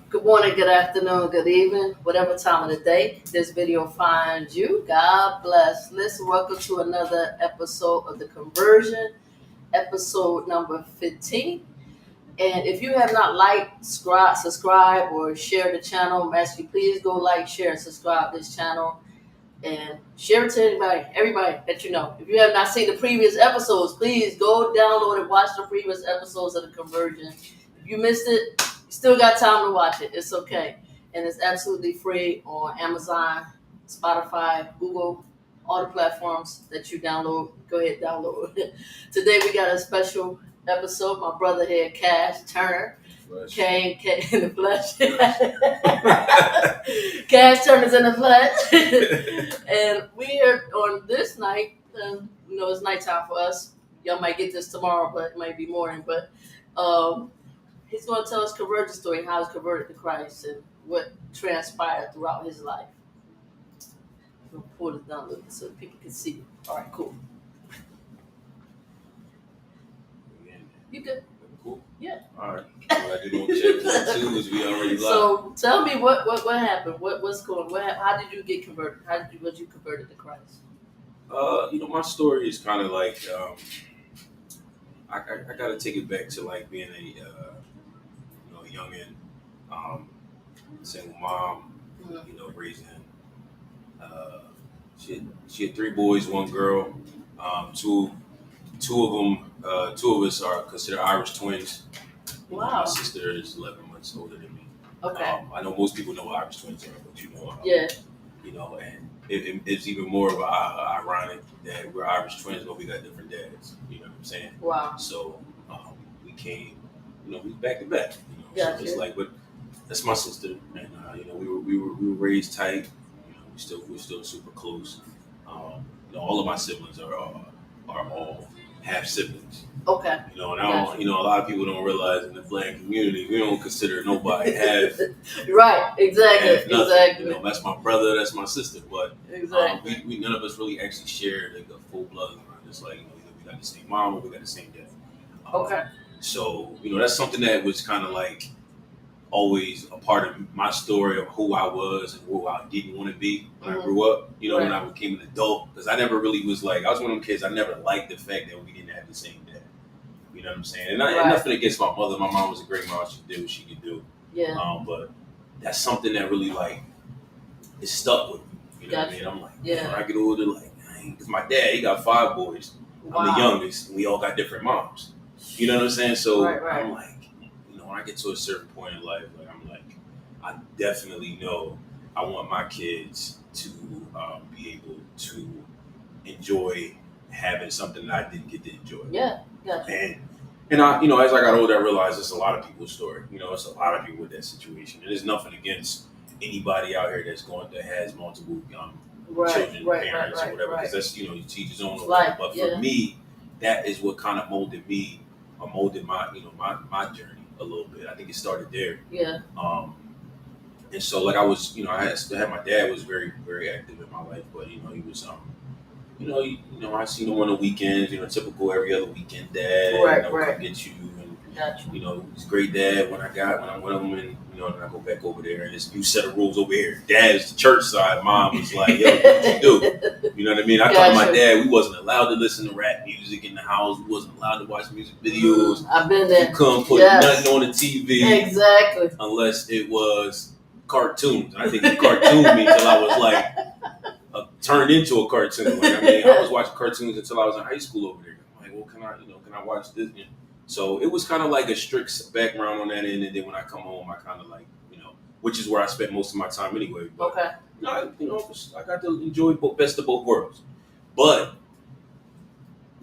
Good morning, good afternoon, good evening, whatever time of the day this video finds you. God bless. Listen, welcome to another episode of the Conversion, episode number 15. And if you have not liked, subscribe, or share the channel, I'm asking you please go like, share, and subscribe this channel. And share it to everybody that you know. If you have not seen the previous episodes, please go download and watch the previous episodes of the Conversion. If you missed it, you still got time to watch it. It's okay. And it's absolutely free on Amazon, Spotify, Google, all the platforms that you download. Go ahead, download. Today we got a special episode. My brother here, Kash Turner, came in the flesh. Cash Turner's in the flesh. And we are on this night, it's nighttime for us. Y'all might get this tomorrow, but it might be morning. But he's going to tell us conversion story, how he's converted to Christ and what transpired throughout his life. I'm going to pull this down a little bit so people can see it. All right, cool. You good? Cool. Yeah. All right. Well, I did on check 1 2 as we already live. So tell me what happened. What's going? How did you get converted? Was you converted to Christ? My story is kind of like I got to take it back to like being a youngin, single mom. Mm-hmm. Raising. She had 3 boys, 1 girl. Two of us are considered Irish twins. Wow. My sister is 11 months older than me. Okay. I know most people know what Irish twins are, but yeah. And it's even more of ironic that we're Irish twins, but we got different dads. You know what I'm saying? Wow. So we came, we back to back. Gotcha. So it's like, but that's my sister, and we were raised tight. We're still super close. All of my siblings are all half siblings. Okay. And I don't, a lot of people don't realize in the Black community we don't consider nobody half. Right. Exactly. Half nothing. Exactly. That's my brother, that's my sister, but exactly. We none of us really actually share like a full bloodline. It's like we got the same mom or we got the same dad. Okay. So that's something that was kind of like always a part of my story of who I was and who I didn't want to be when I grew up. Right. When I became an adult, because I never really was like, I was one of them kids. I never liked the fact that we didn't have the same dad. You know what I'm saying? And nothing against my mother. My mom was a great mom. She did what she could do. Yeah. But that's something that really like is stuck with me. You know what I mean? I'm like, when I get older, like, because my dad, he got 5 boys. Wow. I'm the youngest, and we all got different moms. You know what I'm saying? So right. I'm like, when I get to a certain point in life, like I'm like, I definitely know I want my kids to be able to enjoy having something that I didn't get to enjoy. Yeah, gotcha. And I, as I got older, I realized it's a lot of people's story. It's a lot of people with that situation. And there's nothing against anybody out here that has multiple children, parents, or whatever. Because that's you teach his own. But for me, that is what kind of molded me, or molded my my journey a little bit. I think it started there. Yeah. And so like I was, I had my dad was very, very active in my life, but he was I seen him on the weekends, typical every other weekend dad, come get you, and gotcha. He's a great dad when I went home, and then I go back over there and this new set of rules over here. Dad's the church side, mom was like, yo, what you do? You know what I mean? I told my dad we wasn't allowed to listen to rap music in the house, we wasn't allowed to watch music videos. I've been there. You couldn't put nothing on the TV. Exactly. Unless it was cartoons. And I think it cartooned me until I was like turned into a cartoon. Like, I was watching cartoons until I was in high school over there. I'm like, well, can I watch this? So it was kind of like a strict background on that end, and then when I come home, I kind of like, which is where I spent most of my time anyway. But, okay. I got to enjoy best of both worlds. But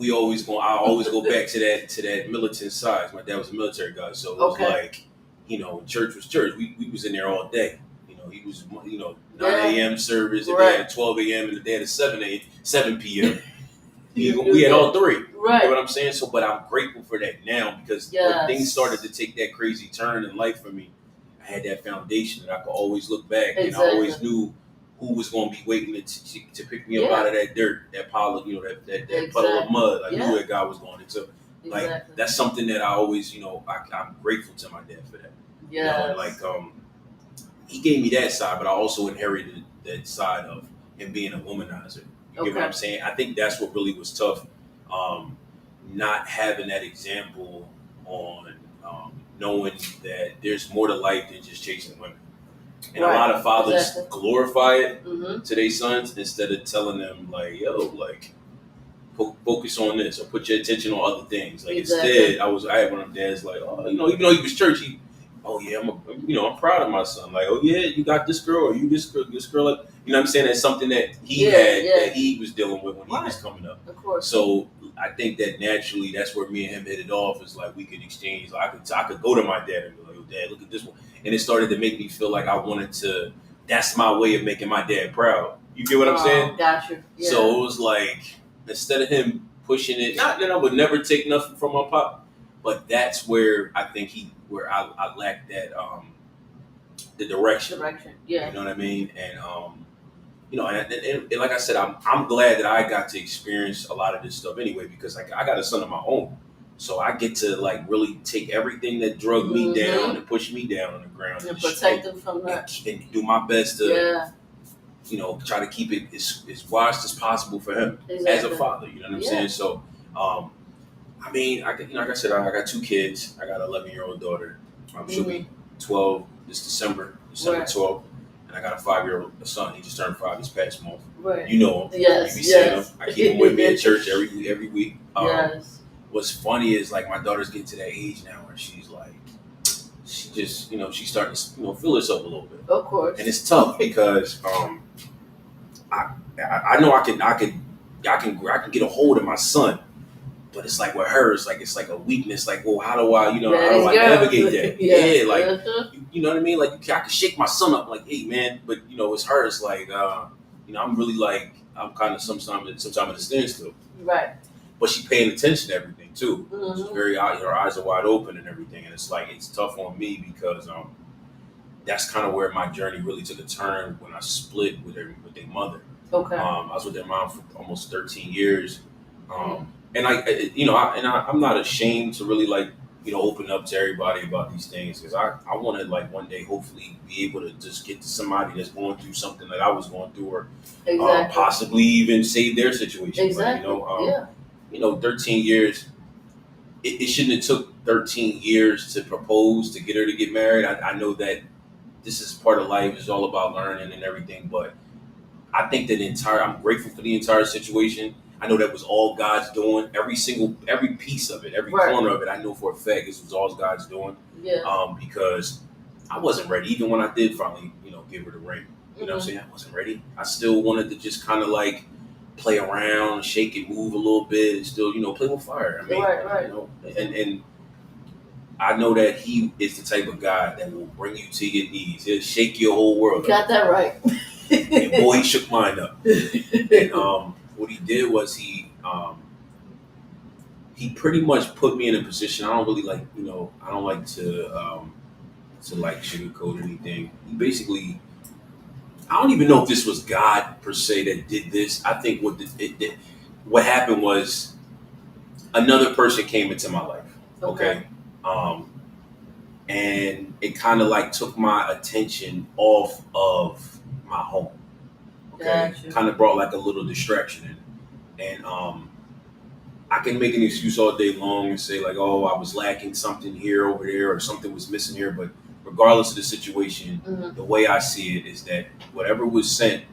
I always go back to that militant side. My dad was a military guy, so it was like, church was church. We was in there all day. He was 9 a.m. service, and they had 12 a.m. and the day at 7 p.m. We had all 3. Right. You know what I'm saying? So, but I'm grateful for that now because when things started to take that crazy turn in life for me, I had that foundation that I could always look back, and I always knew who was going to be waiting to pick me up out of that dirt, that pile of, that puddle of mud. I knew where God was going. And so, like, that's something that I always, I'm grateful to my dad for that. Yeah. he gave me that side, but I also inherited that side of him being a womanizer. You get what I'm saying? I think that's what really was tough. Not having that example on knowing that there's more to life than just chasing women. And a lot of fathers glorify it to their sons instead of telling them like, yo, like focus on this or put your attention on other things. Like instead, I had one of them dads like, oh, you know, even though he was church, oh yeah, I'm proud of my son. Like, oh yeah, you got this girl or you this girl. Like, you know what I'm saying? That's something that he had that he was dealing with when he was coming up. Of course. So I think that naturally that's where me and him hit it off. Is like we could exchange. Like, I could go to my dad and be like, oh, Dad, look at this one. And it started to make me feel like I wanted to. That's my way of making my dad proud. You get what I'm saying? Gotcha. Yeah. So it was like instead of him pushing it, not that I would never take nothing from my pop, but that's where I think where I lacked that the direction. Yeah. You know what I mean? And you know, and like I said, I'm glad that I got to experience a lot of this stuff anyway because like I got a son of my own. So I get to like really take everything that drug me down and push me down on the ground and protect them from that, and do my best to, you know, try to keep it as washed as possible for him as a father. You know what I'm saying? So, I mean, like I said, I got 2 kids. I got an 11-year-old daughter. She'll be 12 this December 12th, and I got a 5-year-old son. He just turned 5 this past month. Right. You know him. Yes. You be seeing him. I keep him with me at church every week. Yes. What's funny is like my daughter's getting to that age now where she's like, she just, you know, she's starting to, you know, feel herself a little bit. Of course. And it's tough because I know I can get a hold of my son, but it's like with her, it's like a weakness. Like, well, how do I navigate that? Yeah, like you know what I mean. Like I can shake my son up, like, hey man, but you know, it's her. It's like, you know, I'm really like I'm kind of sometimes at a standstill. Right. But she's paying attention to everything too. She's very out. Her eyes are wide open and everything. And it's like it's tough on me because that's kind of where my journey really took a turn when I split with their mother. Okay. I was with their mom for almost 13 years, and I'm not ashamed to really like open up to everybody about these things because I want to like one day hopefully be able to just get to somebody that's going through something that I was going through or possibly even save their situation. Exactly. But, 13 years, it shouldn't have took 13 years to propose, to get her to get married. I know that this is part of life. It's all about learning and everything. But I think that I'm grateful for the entire situation. I know that was all God's doing. Every piece of it, every corner of it, I know for a fact this was all God's doing. Yeah. Because I wasn't ready. Even when I did finally, give her the ring. You know what I'm saying? I wasn't ready. I still wanted to just kind of like play around, shake it, move a little bit, and still, play with fire. I mean, right. And I know that he is the type of guy that will bring you to your knees. He'll shake your whole world. You got that right. And boy, he shook mine up. And what he did was he pretty much put me in a position. I don't really like, I don't like to like sugarcoat anything. He basically, I don't even know if this was God per se that did this. I think what happened was another person came into my life. Okay. And it kind of like took my attention off of my home. Okay. Gotcha. Kind of brought like a little distraction in. And I can make an excuse all day long and say like, oh, I was lacking something here, over there, or something was missing here. But regardless of the situation, the way I see it is that whatever was sent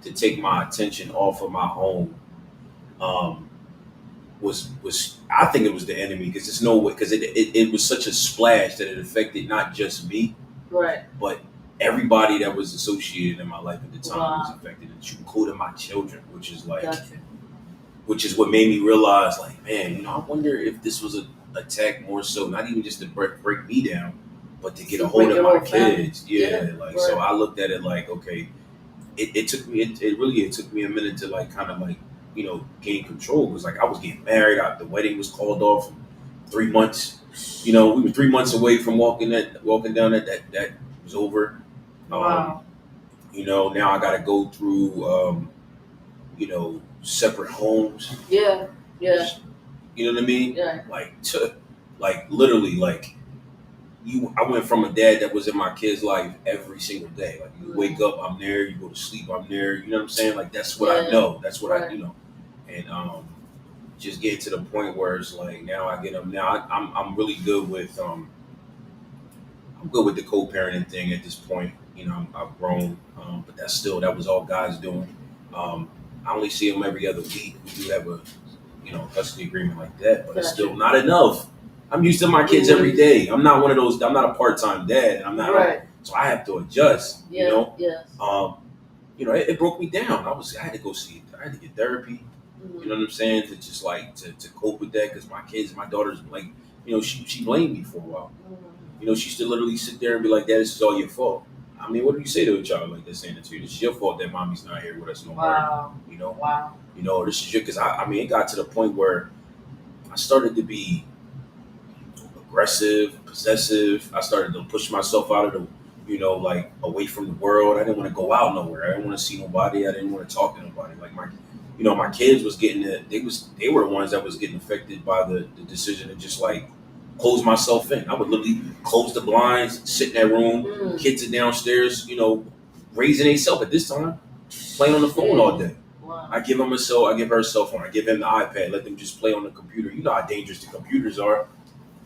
to take my attention off of my home was I think it was the enemy, because there's no way, because it was such a splash that it affected not just me, right, but everybody that was associated in my life at the time was affected, including my children, which is like, which is what made me realize, like, man, I wonder if this was an attack more so, not even just to break me down, but to get a hold of my kids. So I looked at it like, okay, it took me a minute to like kind of like, gain control, because like I was getting married, the wedding was called off 3 months. We were 3 months away from walking down that was over. Wow. Now I got to go through, separate homes. Yeah. You know what I mean? Yeah. Like literally, like, I went from a dad that was in my kid's life every single day. Like you wake up, I'm there. You go to sleep, I'm there. You know what I'm saying? Like that's what I know. That's what I and just getting to the point where it's like now I get them. Now I'm really good with I'm good with the co-parenting thing at this point. You know, I've grown, but that was all God's doing. I only see him every other week. We do have a custody agreement like that, but it's still not enough. I'm used to my kids every day. I'm not one of those. I'm not a part-time dad, and I'm not. Right. So I have to adjust. Yeah. Yes. It broke me down. I had to go see. I had to get therapy. You know what I'm saying? To just like to cope with that because my daughter's like, she blamed me for a while. She used to literally sit there and be like, "Dad, this is all your fault." I mean, what do you say to a child like that saying it to you? This is your fault that mommy's not here with us no more. Wow. Wow. This is your because I mean, it got to the point where I started to be aggressive, possessive. I started to push myself out of the, like away from the world. I didn't want to go out nowhere. I didn't want to see nobody. I didn't want to talk to nobody. Like my kids was getting it. They were the ones that was getting affected by the decision to just like close myself in. I would literally close the blinds, sit in that room. Kids are downstairs, raising themselves at this time, playing on the phone all day. Wow. I give her a cell phone. I give him the iPad. Let them just play on the computer. You know how dangerous the computers are.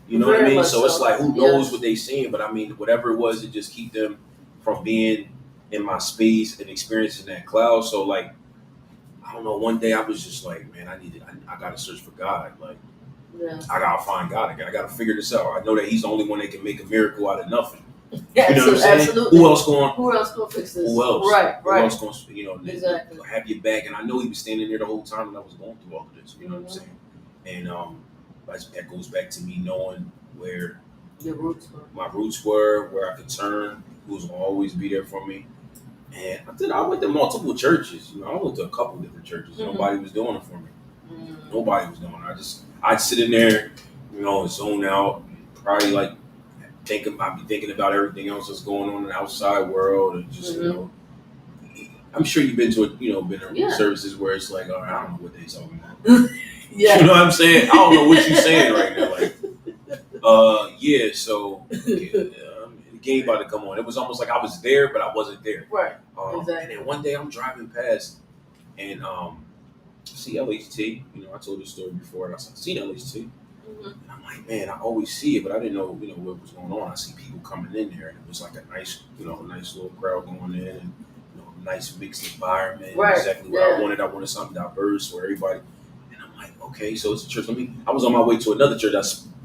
You know what I mean? So it's like, who knows what they saying? But I mean, whatever it was to just keep them from being in my space and experiencing that cloud. So like, I don't know. One day I was just like, man, I got to search for God. Like, I got to find God again. I got to figure this out. I know that He's the only one that can make a miracle out of nothing. Yeah, you know what I'm saying? Absolutely. Who else going to fix this? Who else? Right. Who else going to, exactly. have your back? And I know He was standing there the whole time when I was going through all of this. You know what I'm saying? And that goes back to me knowing where my roots were, where I could turn, who was going to always be there for me. And I went to multiple churches. I went to a couple different churches. Nobody was doing it for me. Nobody was doing it. I'd sit in there, zone out, probably like I'd be thinking about everything else that's going on in the outside world, and just I'm sure you've been to been in services where it's like, all right, I don't know what they're talking about. Yeah. You know what I'm saying? I don't know what you're saying right now. Like, so the game about to come on. It was almost like I was there, but I wasn't there. Right. Exactly. And then one day I'm driving past and see LHT. I told this story before, and I seen LHT. And I'm like, man, I always see it, but I didn't know, what was going on. I see people coming in there, and it was like a nice little crowd going in, and a nice mixed environment. Right. Exactly what I wanted. I wanted something diverse where everybody. And I'm like, okay, so it's a church. I was on my way to another church. I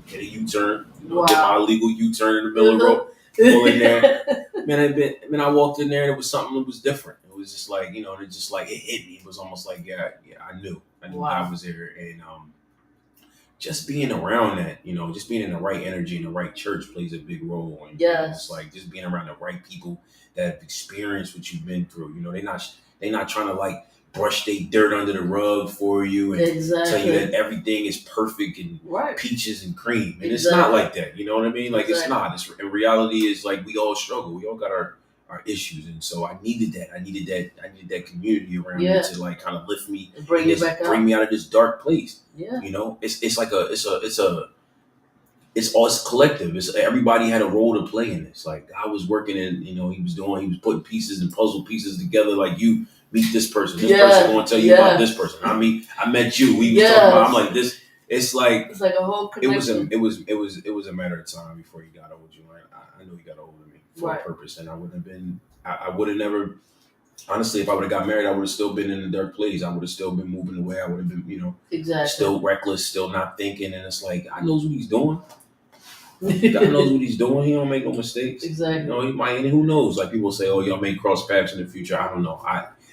hit a U-turn, did my illegal U-turn in the middle of the road, pull in there. Man, I walked in there, and it was something that was different. It was just like, it hit me. It was almost like, I knew God was there, and just being around that, just being in the right energy in the right church plays a big role. And it's like just being around the right people that have experienced what you've been through. They're not trying to like brush their dirt under the rug for you and tell you that everything is perfect and peaches and cream. And it's not like that. You know what I mean? Like it's not. In reality, is like we all struggle. We all got our issues, and so I neneeded that. I needed that community around me to like kind of lift me and bring me out of this dark place. Yeah. It's collective. It's everybody had a role to play in this. Like I was working in, he was putting pieces and puzzle pieces together. Like you meet this person, this person going to tell you about this person. I met you. We was talking about. I'm like this. It's like a whole connection. It was a matter of time before he got over you. I know he got over me for a purpose, and I wouldn't have been. I would have never. Honestly, if I would have got married, I would have still been in a dark place. I would have still been moving away. I would have been, still reckless, still not thinking. And it's like, I knows what he's doing. God knows what he's doing. He don't make no mistakes. Exactly. He might, and who knows? Like people say, oh, y'all may cross paths in the future. I don't know.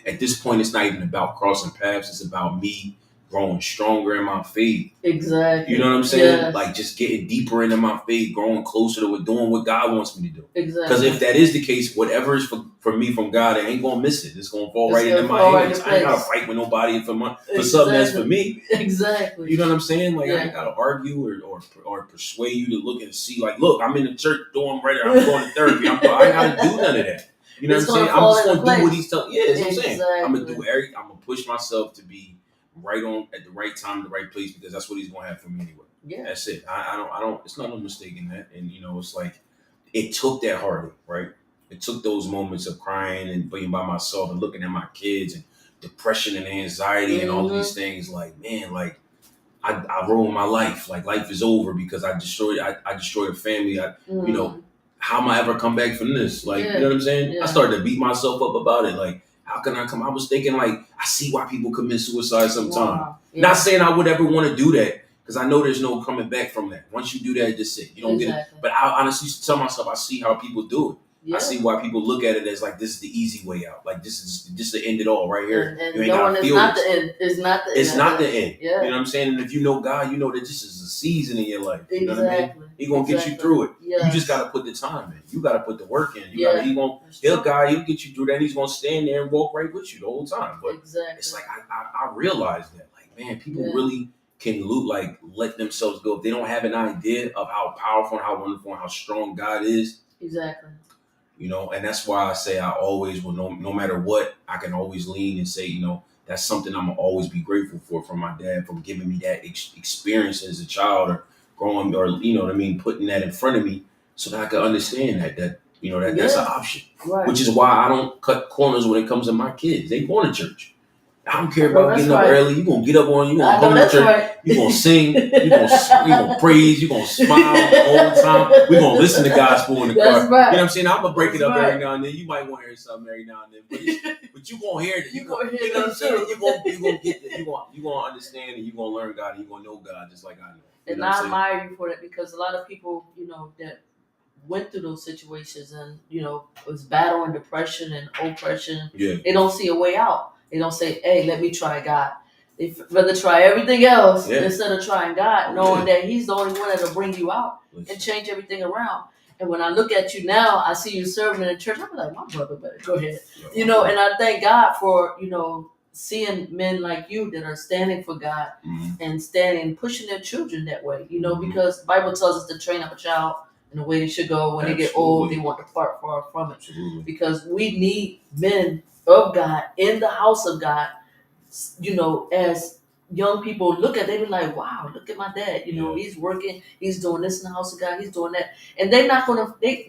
At this point, it's not even about crossing paths. It's about me growing stronger in my faith. Exactly. You know what I'm saying? Yes. Like just getting deeper into my faith, growing closer to doing what God wants me to do. Exactly. Because if that is the case, whatever is for me from God, I ain't gonna miss it. It's gonna fall right into my hands. I ain't gotta fight with nobody for something that's for me. Exactly. You know what I'm saying? Like I ain't gotta argue or persuade you to look and see. Like, look, I'm in the church doing right. I'm going to therapy. I ain't gotta do none of that. You know what I'm saying? I'm just gonna do what he's telling. Yeah, that's what I'm saying. I'm gonna do everything. I'm gonna push myself to be right on at the right time, the right place, because that's what he's gonna have for me anyway. Yeah, that's it. I don't. It's not no mistake in that. And it's like it took that heartache, right? It took those moments of crying and being by myself and looking at my kids and depression and anxiety and all these things. Like, man, like I ruined my life. Like life is over because I destroyed a family. You know, how am I ever come back from this? Like, you know what I'm saying? Yeah. I started to beat myself up about it. Like, how can I come? I was thinking like, I see why people commit suicide sometimes. Wow. Yeah. Not saying I would ever want to do that because I know there's no coming back from that. Once you do that, that's it. You don't get it. But I honestly tell myself, I see how people do it. Yeah. I see why people look at it as like, this is the easy way out. Like, this is just the end it all right here. And you ain't gotta feel not the end. It's not the end. It's not the end. Yeah. You know what I'm saying? And if you know God, you know that this is a season in your life. You know what I mean? He's gonna get you through it. Yes. You just gotta put the time in. You gotta put the work in. He'll get you through that. He's gonna stand there and walk right with you the whole time. But it's like I realized that, like, man, people really can let themselves go if they don't have an idea of how powerful and how wonderful and how strong God is. Exactly. You know, and that's why I say I always will, no matter what, I can always lean and say, you know, that's something I'm gonna always be grateful for from my dad, from giving me that experience as a child or growing, or, you know what I mean, putting that in front of me so that I can understand that you know, that's an option. Right. Which is why I don't cut corners when it comes to my kids. They going to church. I don't care about getting up early. You're going to get up on, you're going to come to church. Right. You're going to sing. You're going to praise. You're going to smile all the time. We're going to listen to gospel in the car. Right. You know what I'm saying? I'm going to break it up every now and then. You might want to hear something every now and then. But you're going to hear it. You're going to hear it. You know what I'm saying? You're going to get that. You're going to understand and you're going to learn God and you're going to know God just like I know. And I admire you for that because a lot of people, you know, that went through those situations and, you know, was battling depression and oppression. Yeah. They don't see a way out. They don't say, hey, let me try God. They rather try everything else instead of trying God, knowing that He's the only one that'll bring you out and change everything around. And when I look at you now, I see you serving in the church. I'm like, my brother better go ahead. You know, and I thank God for, you know, seeing men like you that are standing for God and standing, pushing their children that way, you know, because the Bible tells us to train up a child in the way they should go. When they get old, they want to depart far from it. Because we need men of God in the house of God, you know, as young people look at, they be like, wow, look at my dad, you know, he's working, he's doing this in the house of God, he's doing that. And they're not going to, they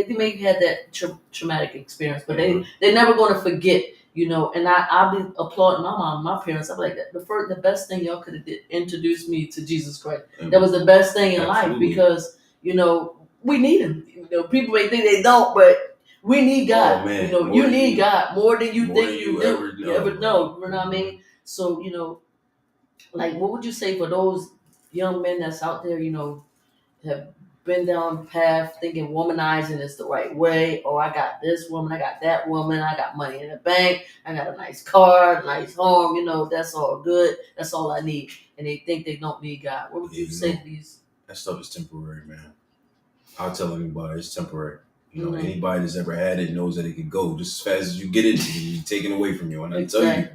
may have had that traumatic experience, but they're never going to forget, you know. And I'll be applauding my mom, my parents. I'm like, the best thing y'all could have did, introduced me to Jesus Christ. That was the best thing in life because, you know, we need Him. You know, people may think they don't, but we need God. You know, you need God more than you think you do. You ever know. You know what I mean? So, you know, like, what would you say for those young men that's out there, you know, have been down the path thinking womanizing is the right way? Or I got this woman, I got that woman, I got money in the bank, I got a nice car, nice home, you know, that's all good. That's all I need. And they think they don't need God. What would you say to these? That stuff is temporary, man. I'll tell anybody it's temporary. You know, anybody that's ever had it knows that it can go just as fast as you get it, it's taken away from you. And I tell you,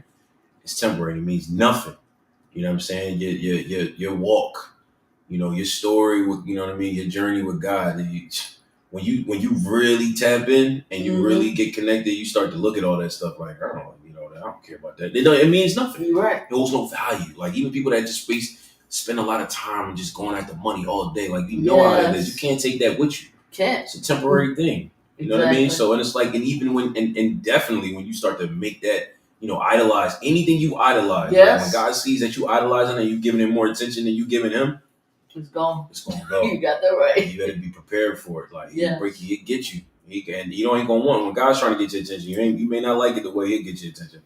it's temporary. It means nothing. You know what I'm saying? Your walk, you know, your story with, you know what I mean, your journey with God. When you really tap in and you really get connected, you start to look at all that stuff like, I don't care about that. It means nothing. You're right. It holds no value. Like, even people that just spend a lot of time just going after money all day. Like, you know how it is. You can't take that with you. Can't. It's a temporary thing. You know what I mean? So, and it's like, and even when, and definitely when you start to make that, you know, idolize anything you idolize. Like when God sees that you idolizing and you giving Him more attention than you giving Him, it's gone. It's gonna go. You got that right. You better be prepared for it. Like, He'll get you. And you ain't gonna want, when God's trying to get your attention, you may not like it the way He'll get your attention.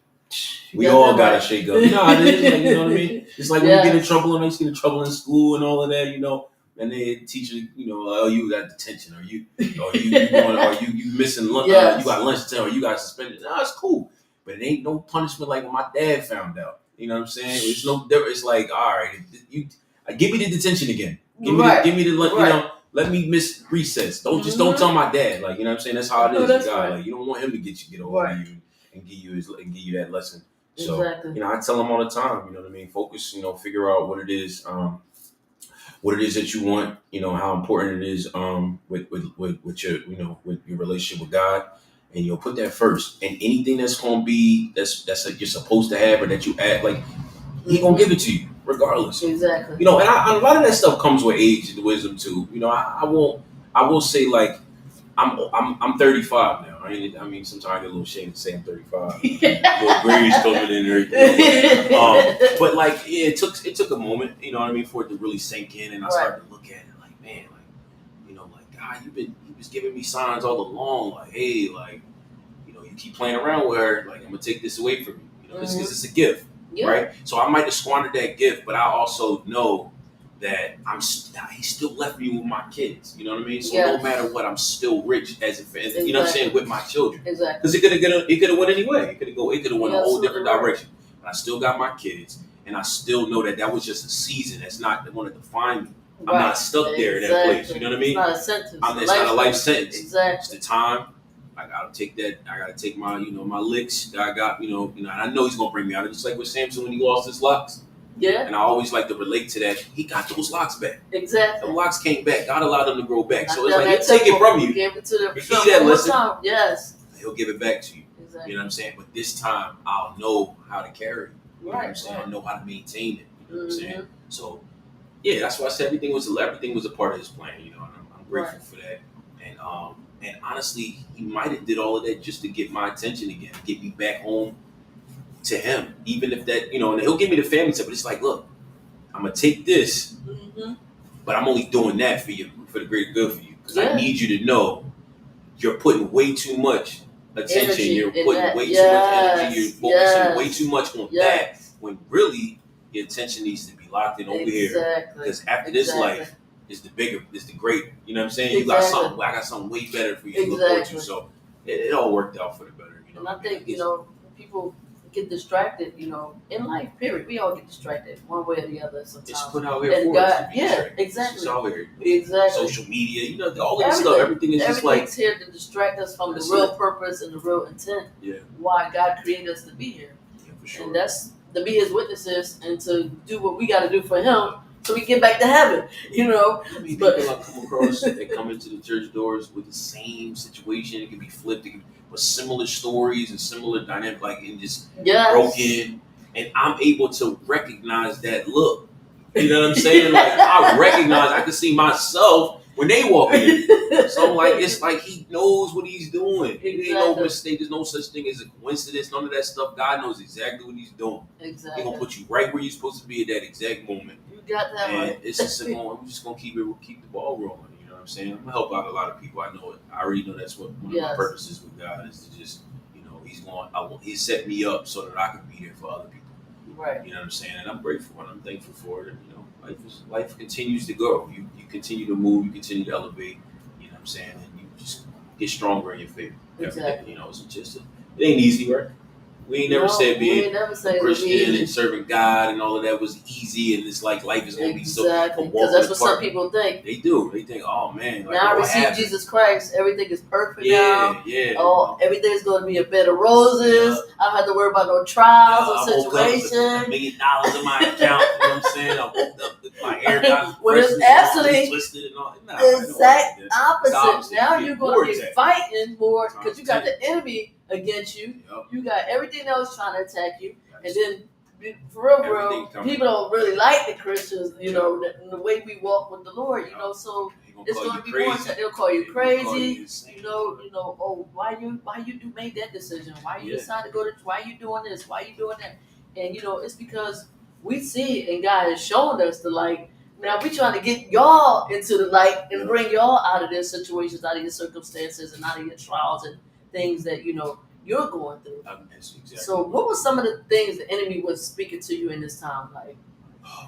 We all gotta shake up. You know how it is. Like, you know what I mean? It's like when you get in trouble, and I used to get in trouble in school and all of that, you know. And then teacher, you know, oh, you got detention, or you missing lunch, you got lunch time, or you got suspended. No, it's cool, but it ain't no punishment like when my dad found out. You know what I'm saying? It's no different. It's like, all right, give me the detention again. Give me the you know, let me miss recess. Don't tell my dad. Like, you know what I'm saying? That's how it is with God. Like, you don't want him to get over you and give you that lesson. So you know, I tell him all the time. You know what I mean? Focus. You know, figure out what it is. What it is that you want, you know, how important it is with your, you know, with your relationship with God, and you'll put that first. And anything that's gonna be that's like you're supposed to have or that you add, like, He gonna give it to you regardless. Exactly. You know, and a lot of that stuff comes with age and wisdom too. You know, I I will say, like, I'm 35 now. I mean, sometimes I get a little ashamed to say I'm 35. Little grays coming in and everything. But like, yeah, it took a moment, you know what I mean, for it to really sink in, and I started to look at it like, man, like, you know, like, God, you was giving me signs all along, like, hey, like, you know, you keep playing around with her, like, I'm gonna take this away from you, you know, because it's a gift, right? So I might have squandered that gift, but I also know that he still left me with my kids, you know what I mean? So no matter what, I'm still rich as a you know what I'm saying, with my children. Exactly. Because it could have went anyway. It could have went a whole different direction. But I still got my kids, and I still know that was just a season. That's not going to define me. I'm not stuck there in that place. You know what I mean? It's not a sentence. It's not a life sentence. Exactly. It's the time. I gotta take that. I gotta take my, you know, my licks that I got. You know, and I know he's gonna bring me out. It's like with Samson when he lost his locks. Yeah. And I always like to relate to that. He got those locks back. Exactly. The locks came back. God allowed them to grow back. So it's like he'll take it from you. Gave it to them. If you that listen, yes. He'll give it back to you. Exactly. You know what I'm saying? But this time I'll know how to carry it. You know what I'm saying? Right. I'll know how to maintain it. You know what I'm saying? So yeah, that's why I said everything was a part of his plan, you know, and I'm grateful for that. And honestly, he might have did all of that just to get my attention again, get me back home to him. Even if that, you know, and he'll give me the family stuff, but it's like, look, I'm gonna take this, but I'm only doing that for you, for the greater good for you. Because I need you to know you're putting way too much attention, energy you're putting way too much energy, you're focusing way too much on that, when really your attention needs to be locked in over here. Because after this life is the great, you know what I'm saying? You got something, I got something way better for you to look forward to. So it all worked out for the better, you know. And I think, you know, people get distracted, you know, in life, period. We all get distracted one way or the other sometimes. It's put out here for us to be distracted. Exactly. It's out here. Exactly. Social media, you know, all this stuff, everything is just like... Everything's here to distract us from the real purpose and the real intent. Why God created us to be here. Yeah, for sure. And that's to be his witnesses and to do what we got to do for him so we get back to heaven, you know. People I come across, they come into the church doors with the same situation. It can be flipped, with similar stories and similar dynamic, like, and just broken. And I'm able to recognize that look. You know what I'm saying? Like, I can see myself when they walk in. So I'm like, it's like he knows what he's doing. Exactly. Ain't no mistake. There's no such thing as a coincidence. None of that stuff. God knows exactly what he's doing. Exactly. He's gonna put you right where you're supposed to be at that exact moment. You got that right. It's just we're just gonna keep the ball rolling. You know what I'm saying? I'm gonna help out a lot of people. I know it. I already know that's what one of my purposes with God is, to just, you know, he set me up so that I can be there for other people. Right. You know what I'm saying? And I'm grateful and I'm thankful for it. And, you know, life continues to go. You continue to move. You continue to elevate. You know what I'm saying? And you just get stronger in your faith. Exactly. You know, it's just it ain't easy, right? We ain't never said being a Christian and serving God and all of that was easy, and it's like life is going to be so. Because that's what some people think. They do. They think, oh man. Like, now I receive Jesus Christ. Everything is perfect now. Yeah. Oh, everything's going to be a bed of roses. I don't have to worry about no trials or situations. $1 million in my account. You know what I'm saying? I woke up with my hair got it's absolutely twisted and all. Exact opposite. Now you're going to be fighting more because you got the enemy against you. You got everything else trying to attack you. And then, for real, people don't really like the Christians, you know, the way we walk with the Lord, you know, so it's going to be more, they'll call you crazy, you know, oh, why you made that decision? Why you decided to go to, why you doing this? Why you doing that? And, you know, it's because we see it and God has shown us the light. Now we trying to get y'all into the light and bring y'all out of their situations, out of your circumstances, and out of your trials and things that, you know, you're going through. Exactly. So what were some of the things the enemy was speaking to you in this time? Like,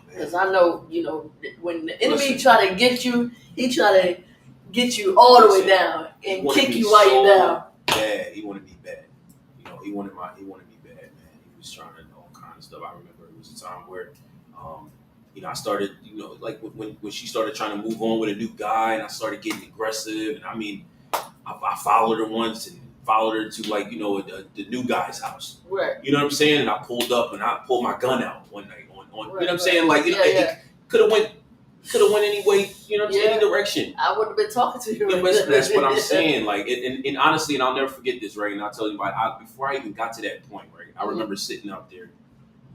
because I know, you know, when the enemy try to get you, he try to get you all the way down and kick you while you're down. Bad. He wanted me bad. You know, he wanted me bad, man. He was trying to all kinds of stuff. I remember it was a time where, you know, I started, you know, like when she started trying to move on with a new guy, and I started getting aggressive. And I mean, I followed her once and followed her to, like, you know, the new guy's house. Right. You know what I'm saying? And I pulled up and I pulled my gun out one night on you know what I'm saying? Like, you know, it could have went any way, you know what I'm saying, any direction. I wouldn't have been talking to you. That's what I'm saying. Like, and honestly, and I'll never forget this, right? And I'll tell you about before I even got to that point, right? I remember sitting out there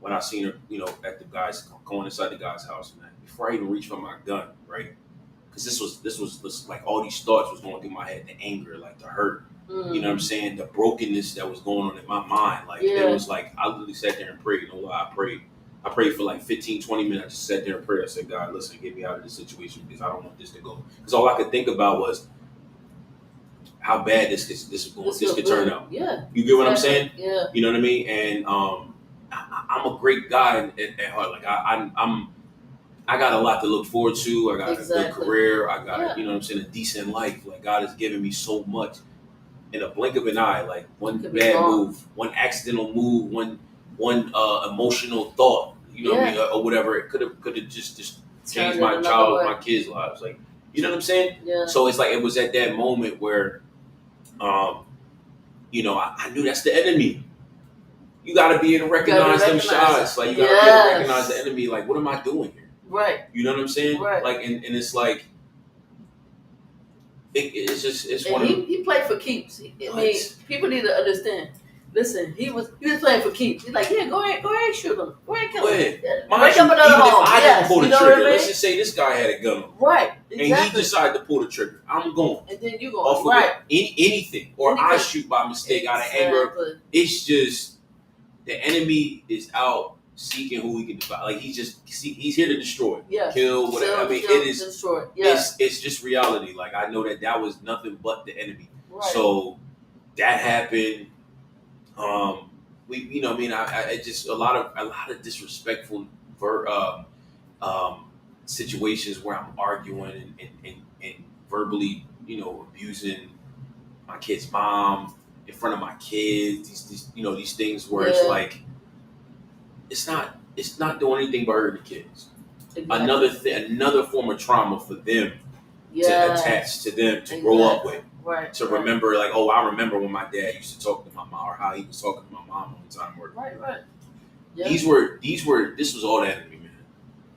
when I seen her, you know, at the guys, going inside the guy's house, man. Before I even reached for my gun, right? because this was like all these thoughts was going through my head, the anger, like the hurt, you know what I'm saying, the brokenness that was going on in my mind. Like it was like I literally sat there and prayed. No lie, I prayed for like 15, 20 minutes. I just sat there and prayed. I said, God, listen, get me out of this situation because I don't want this to go. Because all I could think about was how bad this could turn out. Yeah. You get what I'm saying? Yeah. You know what I mean? And I'm a great guy at heart. Like I got a lot to look forward to. I got a good career. I got you know what I'm saying, a decent life. Like God has given me so much. In a blink of an eye, like one bad move, one accidental move, one emotional thought, you know what I mean, or whatever, it could have just changed my kids' lives. Like, you know what I'm saying? Yeah. So it's like it was at that moment where, you know, I knew that's the enemy. You got to be able to recognize them shots. Like, you got to be able to recognize the enemy. Like, what am I doing here? Right. You know what I'm saying? Right. Like, and it's like, it's one of them. He played for keeps. I mean, people need to understand. Listen, he was playing for keeps. He's like, yeah, go ahead, shoot him. Go ahead, kill him. Break up another home. I didn't pull the trigger. Let's just say this guy had a gun. Right. Exactly. And he decided to pull the trigger. I'm going. And then you go off right. Of anything. Or I shoot by mistake out of anger. It's just the enemy is out seeking who he can defy. Like he's here to destroy, kill, whatever. I mean, it is destroy. It's just reality. Like I know that was nothing but the enemy. Right. So that happened. We, you know, I mean, I just a lot of disrespectful situations where I'm arguing and verbally, you know, abusing my kid's mom in front of my kids. These you know, these things where it's like. It's not doing anything but hurting the kids. Exactly. Another form of trauma for them to attach to them to grow up with. Right. To remember, like, oh, I remember when my dad used to talk to my mom, or how he was talking to my mom all the time. Right. Yeah. This was all the enemy, man.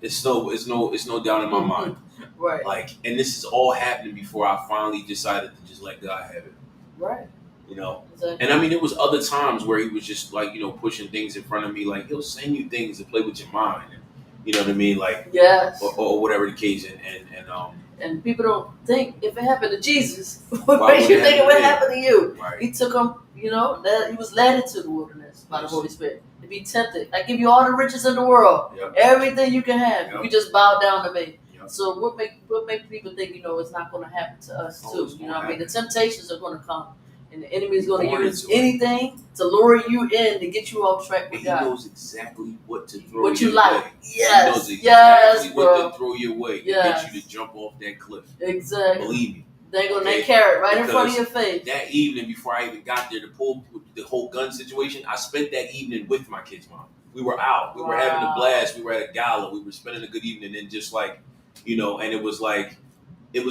It's no doubt in my mind. Right. Like, and this is all happening before I finally decided to just let God have it. Right. You know, exactly. And I mean, there was other times where he was just like, you know, pushing things in front of me, like he'll send you things to play with your mind, and, you know what I mean, like or whatever the case, and people don't think if it happened to Jesus, what makes you think it would happen to you? Right. He took him, you know, he was led into the wilderness by the Holy Spirit to be tempted. I give you all the riches in the world, everything you can have. You just bow down to me. So what make people think, you know, it's not going to happen to us too? You know what I mean? The temptations are going to come. And the enemy is going to use anything to lure you in to get you off track with God. He knows exactly what to throw what you your like. way. Yes. He knows exactly what to throw your way to get you to jump off that cliff. Exactly. Believe me. They're going to carrot right in front of your face. That evening, before I even got there to pull the whole gun situation, I spent that evening with my kid's mom. We were out. We were having a blast. We were at a gala. We were spending a good evening. And just like, you know, and it was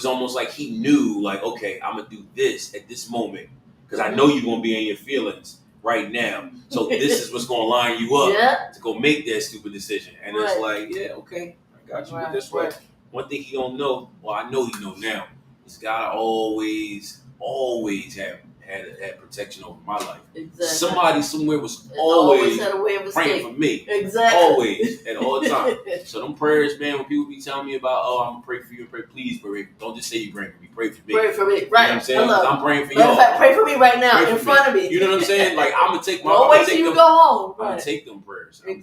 almost like he knew, like, okay, I'm going to do this at this moment. Because I know you're going to be in your feelings right now. So this is what's going to line you up to go make that stupid decision. And it's like, yeah, okay, I got you with this way. One thing he don't know, well, I know he know now, is God always had protection over my life. Exactly. Somebody somewhere was always had a way of praying for me. Exactly. Always, at all times. So them prayers, man, when people be telling me about, oh, I'm going to pray for you and pray, please pray. Don't just say you praying for me. Pray for me. Pray for me. Right. You know what I'm saying? I'm praying for you. Pray for me right now in front of me. You know what I'm saying? Like, I'm going to take my... Don't wait till you go home. I'm going to take them prayers. I'm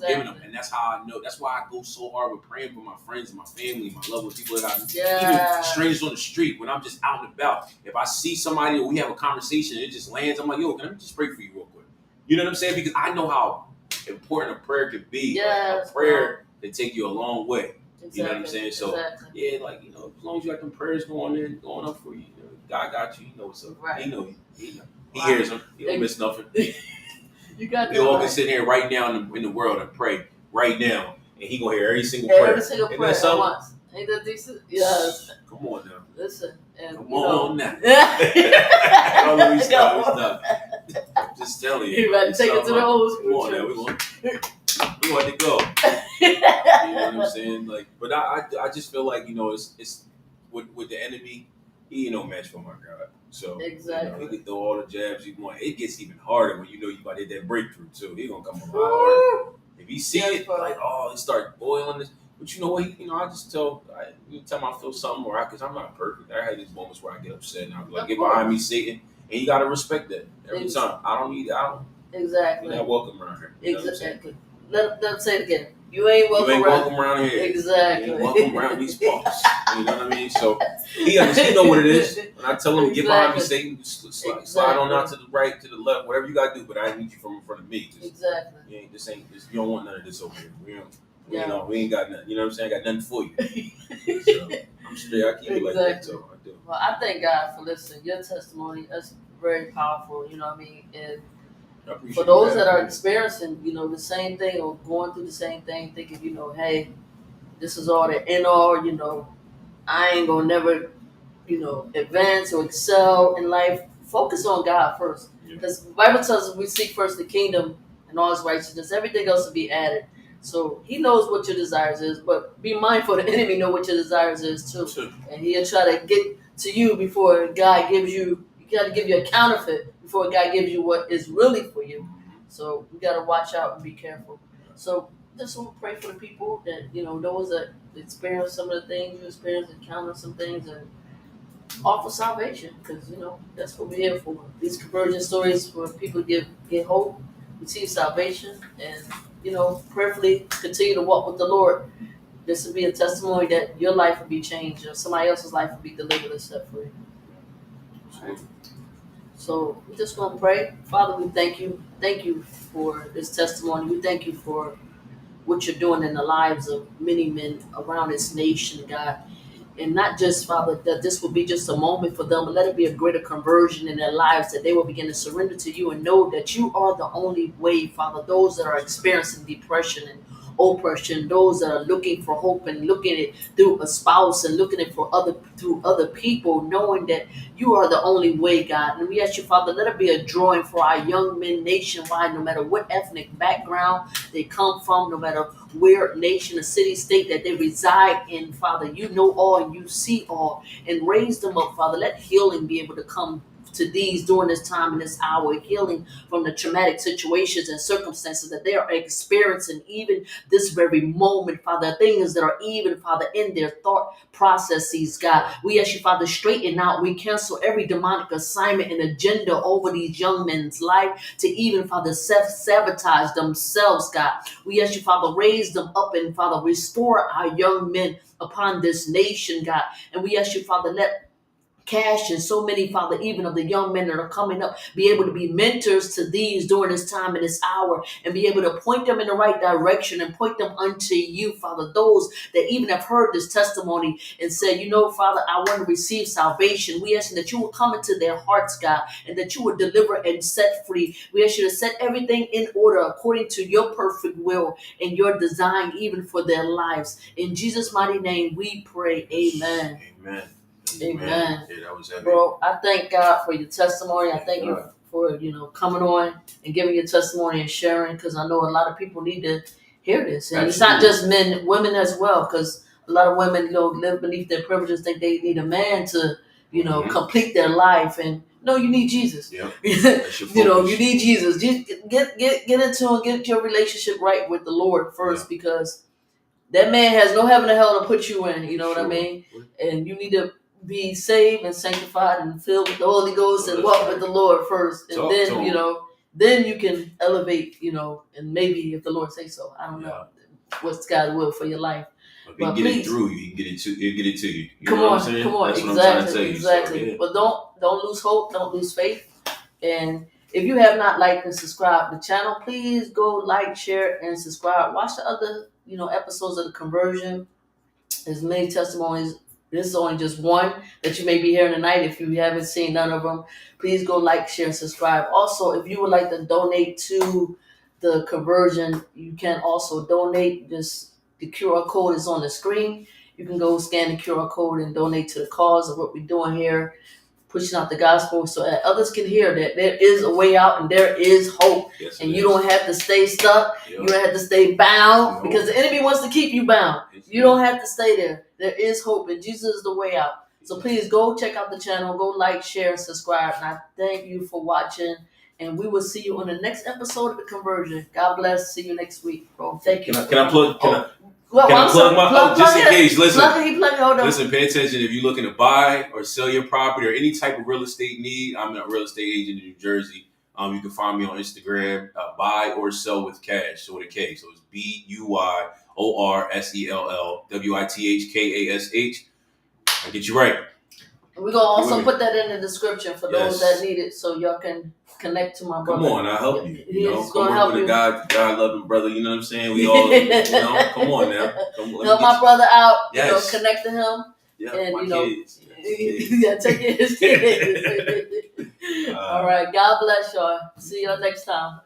giving them. And that's how I know. That's why I go so hard with praying for my friends and my family, my loved ones, people that even strangers on the street. When I'm just out and about, if I see somebody or we have a conversation and it just lands, I'm like, yo, can I just pray for you real quick? You know what I'm saying? Because I know how important a prayer could be. Yes, like, a prayer can take you a long way. Exactly. You know what I'm saying? So, yeah, like, you know, as long as you got them prayers going up for you, you know, God got you. He knows something. Right. He knows. He hears them. He don't miss nothing. You got we all can sit here right now in the world and pray right now, and he gonna hear every single prayer. Every single prayer at once. Ain't that decent? Yes. Come on now. Listen. And, Come on now. Don't let me stop. I'm just telling you. You better take it to the old school. Come on now. We want to go. You know what I'm saying? Like, but I just feel like, you know, it's with the enemy, he ain't no match for my God. So exactly. You know, he can throw all the jabs he want. It gets even harder when you know you about to hit that breakthrough too. He gonna come a lot harder. If he see it, like, oh, he start boiling this. But you know what? I just tell. Anytime I feel something, or because I'm not perfect, I had these moments where I get upset and I'm like, "Get behind me, Satan!" And you gotta respect that every time. I don't need. Exactly. You're not welcome around here. You know exactly. Let say it again. You ain't welcome. You ain't welcome around here. Exactly. You ain't welcome around these parts. You know what I mean? So he know what it is. When I tell him, get behind me, Satan, slide on out to the right, to the left, whatever you got to do. But I need you from in front of me. Exactly. You don't want none of this over here. We ain't got nothing. You know what I'm saying? I got nothing for you. So I'm straight. I keep it like that. So I do. Well, I thank God for listening. Your testimony, that's very powerful. You know what I mean? And for those that are experiencing, the same thing or going through the same thing, thinking, hey, this is all the end all, I ain't gonna never, advance or excel in life. Focus on God first. Because the Bible tells us we seek first the kingdom and all his righteousness. Everything else will be added. So he knows what your desires is, but be mindful the enemy know what your desires is too. And he'll try to get to you before God gives you got to give you a counterfeit before God gives you what is really for you. So we got to watch out and be careful. So just want to pray for the people that, those that experience some of the things you experience, encounter some things, and offer salvation, because, that's what we're here for. These conversion stories where people get hope, receive salvation, and, prayerfully continue to walk with the Lord. This will be a testimony that your life will be changed or somebody else's life will be delivered and set free. Right. So we just want to pray. Father, we thank you. Thank you for this testimony. We thank you for what you're doing in the lives of many men around this nation, God. And not just, Father, that this will be just a moment for them, but let it be a greater conversion in their lives, that they will begin to surrender to you and know that you are the only way, Father. Those that are experiencing depression and oppression, those that are looking for hope and looking at it through a spouse and looking at it through other people, knowing that you are the only way, God. And we ask you, Father, let it be a drawing for our young men nationwide, no matter what ethnic background they come from, no matter where nation or city, state that they reside in, Father. You know all and you see all, and raise them up, Father. Let healing be able to come to these during this time and this hour, healing from the traumatic situations and circumstances that they are experiencing even this very moment, Father. Things that are even, Father, in their thought processes, God. We ask you, Father, straighten out. We cancel every demonic assignment and agenda over these young men's life to even, Father, sabotage themselves, God. We ask you, Father, raise them up and, Father, restore our young men upon this nation, God. And we ask you, Father, let Kash and so many, Father, even of the young men that are coming up, be able to be mentors to these during this time and this hour, and be able to point them in the right direction and point them unto you, Father. Those that even have heard this testimony and said, Father, I want to receive salvation. We ask that you will come into their hearts, God, and that you will deliver and set free. We ask you to set everything in order according to your perfect will and your design, even for their lives. In Jesus' mighty name, we pray. Amen. Amen. Amen. Yeah, that was heavy. Bro, I thank God for your testimony. I thank you for, coming on and giving your testimony and sharing, because I know a lot of people need to hear this. And It's not just men, women as well, because a lot of women, live beneath their privileges, think they need a man to, complete their life. And no, you need Jesus. Yep. You need Jesus. Just get into and get your relationship right with the Lord first, because that man has no heaven or hell to put you in. You know what I mean? And you need to be saved and sanctified and filled with the Holy Ghost and walk with the Lord first. And then you can elevate, and maybe if the Lord say so. I don't know what's God's will for your life. But get it through you. He can get it to you. Come on. That's exactly. What I'm trying to tell you. Exactly. So, but don't lose hope. Don't lose faith. And if you have not liked and subscribed to the channel, please go like, share, and subscribe. Watch the other, episodes of the Conversion. There's many testimonies. This is only just one that you may be hearing tonight. If you haven't seen none of them, please go like, share, and subscribe. Also, if you would like to donate to the Conversion, you can also donate. Just the QR code is on the screen. You can go scan the QR code and donate to the cause of what we're doing here, pushing out the gospel so that others can hear that there is a way out and there is hope. Yes, and you don't have to stay stuck. Yep. You don't have to stay bound because the enemy wants to keep you bound. You don't have to stay there. There is hope and Jesus is the way out. So please go check out the channel, go like, share, and subscribe. And I thank you for watching. And we will see you on the next episode of The Conversion. God bless. See you next week, bro. Thank you. Can I plug? Well, Can I I'm plug sorry. just in case? Listen, Hold on. listen. Pay attention. If you're looking to buy or sell your property or any type of real estate need, I'm a real estate agent in New Jersey. You can find me on Instagram. Buy or sell with Kash. So with a K. So it's BUYORSELLWITHKASH. I get you right. We're gonna also put that in the description for those that need it, so y'all can connect to my brother. Come on, I'll help you. He's come gonna help with you. a God loving brother. You know what I'm saying? We all, come on now. Help my brother out. Yes. Connect to him. Yeah, and my kids. Kids. Yeah, take care of his kids. All right. God bless y'all. See y'all next time.